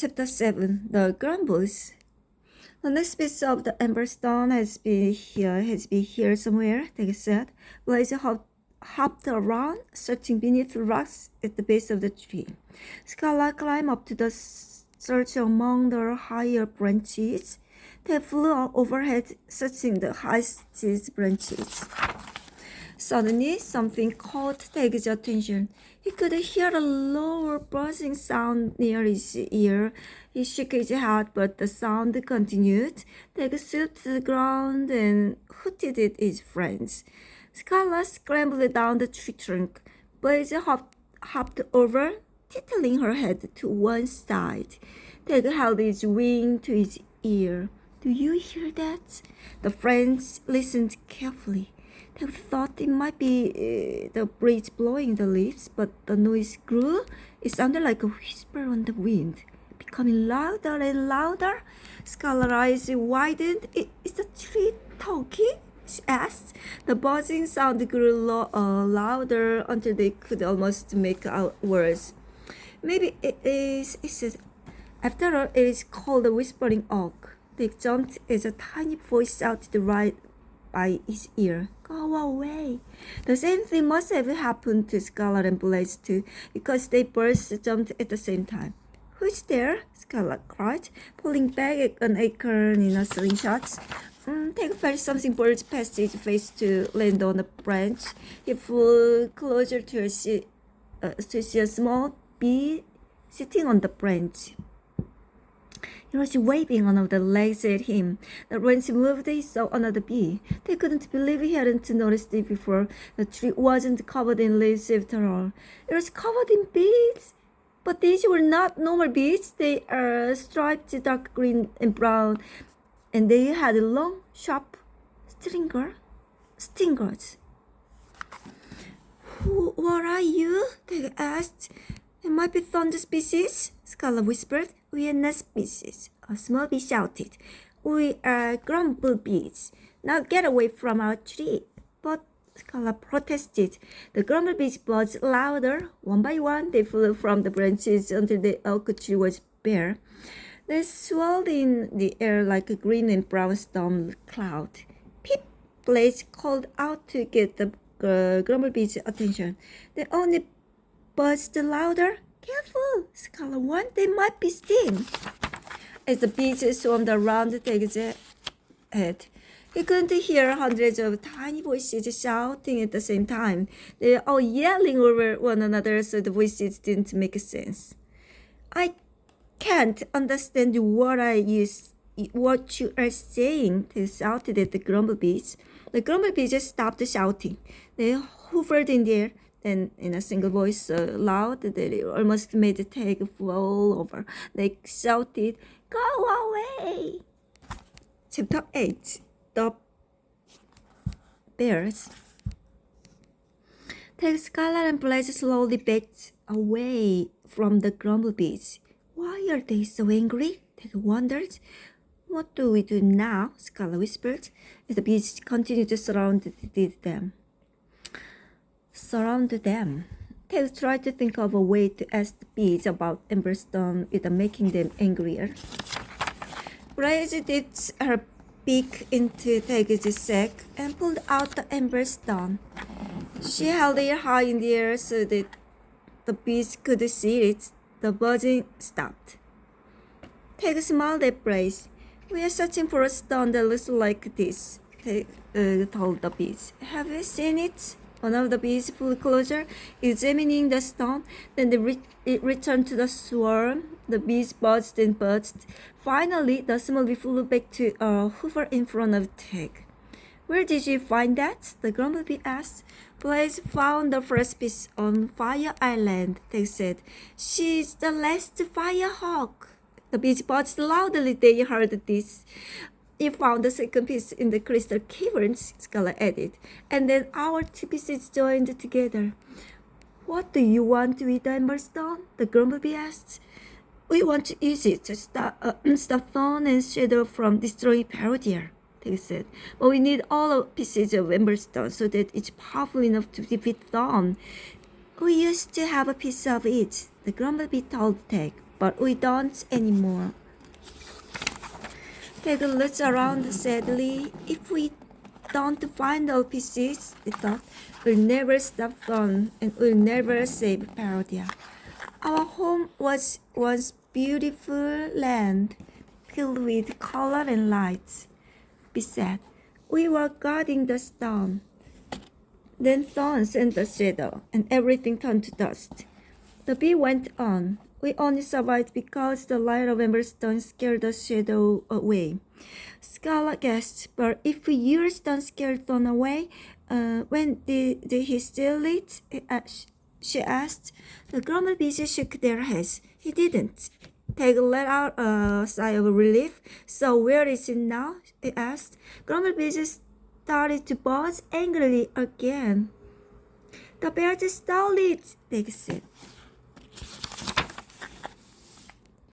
Chapter 7. The Grumbles. The next piece of the Emberstone has been here somewhere, they said. Blaze hopped around, searching beneath rocks at the base of the tree. Scarlet climbed up to the search among the higher branches. They flew overhead, searching the highest branches. Suddenly, something caught Tag's attention. He could hear a lower buzzing sound near his ear. He shook his head, but the sound continued. Tag slipped to the ground and hooted at his friends. Scarlet scrambled down the tree trunk. Blaze hopped over, tittling her head to one side. Tag held his wing to his ear. "Do you hear that?" The friends listened carefully. They thought it might be the breeze blowing the leaves, but the noise grew. It sounded like a whisper on the wind, becoming louder and louder. Scarlet's eyes widened. "Is the tree talking?" she asked. The buzzing sound grew louder until they could almost make out words. "Maybe it is," he said. "After all, it is called the Whispering Oak." Dick jumped as a tiny voice shouted right by his ear. "Go away." The same thing must have happened to Scarlet and Blaze too, because they both jumped at the same time. "Who's there?" Scarlet cried, pulling back an acorn in a slingshot. Tag felt something burst past his face to land on a branch. He flew closer to see a small bee sitting on the branch. He was waving one of the legs at him. The branch moved. He saw another bee. They couldn't believe he hadn't noticed it before. The tree wasn't covered in leaves after all. It was covered in bees. But these were not normal bees. They are striped dark green and brown, and they had long, sharp stingers. "What are you?" they asked. "It might be thunder species," Scarlet whispered. "We are not species," a small bee shouted. "We are grumble bees. Now get away from our tree." But Scarlet protested. The grumble bees buzzed louder. One by one, they flew from the branches until the oak tree was bare. They swirled in the air like a green and brown storm cloud. "Peep!" Blaze called out to get the grumble bees' attention. They only buzzed louder. "Careful!" Scarlet warned. "They might be sting." As the bees swarmed around Tag's head, he couldn't hear hundreds of tiny voices shouting at the same time. They were all yelling over one another, so the voices didn't make sense. "I can't understand what you are saying," they shouted at the grumblebees. The grumblebees stopped shouting. They hovered in the air. Then, in a single voice, so loud that it almost made the Tag fall over, they shouted, "Go away!" Chapter 8. The Bears. Tag, Scarlet, and Blaze slowly backed away from the grumblebees. "Why are they so angry?" Tag wondered. "What do we do now?" Scarlet whispered, as the bees continued to surround them. Tag tried to think of a way to ask the bees about Emberstone without making them angrier. Blaze dipped her beak into Tag's sack and pulled out the Emberstone. She held it high in the air so that the bees could see it. The buzzing stopped. Tag smiled at Blaze. "We are searching for a stone that looks like this," Tag told the bees. "Have you seen it?" One of the bees flew closer, examining the stone. Then it returned to the swarm. The bees buzzed and buzzed. Finally, the small bee flew back to hover in front of Tag. "Where did you find that?" the grumblebee asked. "Blaze found the first piece on Fire Island," Tag said. "She's the last Firehalk." The bees buzzed loudly. They heard this. "You found the second piece in the crystal caverns," Scarlet added. "And then our two pieces joined together." "What do you want with the Emberstone?" the grumblebee asked. "We want to use it to stop Thorn and Shadow from destroying Parodea," Tag said. "But we need all the pieces of Emberstone so that it's powerful enough to defeat Thorn." "We used to have a piece of it," the grumblebee told Tag. but we don't anymore. Peg looked around sadly. If we don't find all pieces, they thought, we'll never stop fun and we'll never save Parodia. Our home was once beautiful land, filled with color and lights. We said, we were guarding the stone. Then thorns and the shadow, and everything turned to dust. The bee went on. We only survived because the light of Emberstone scared the shadow away. Scarlet guessed, but if yours don't scare Dawn away, when did he steal it? She asked. The grumble bees shook their heads. He didn't. Peg let out a sigh of relief. So where is it now? He asked. Grumble bees started to buzz angrily again. The bears stole it, Peg said.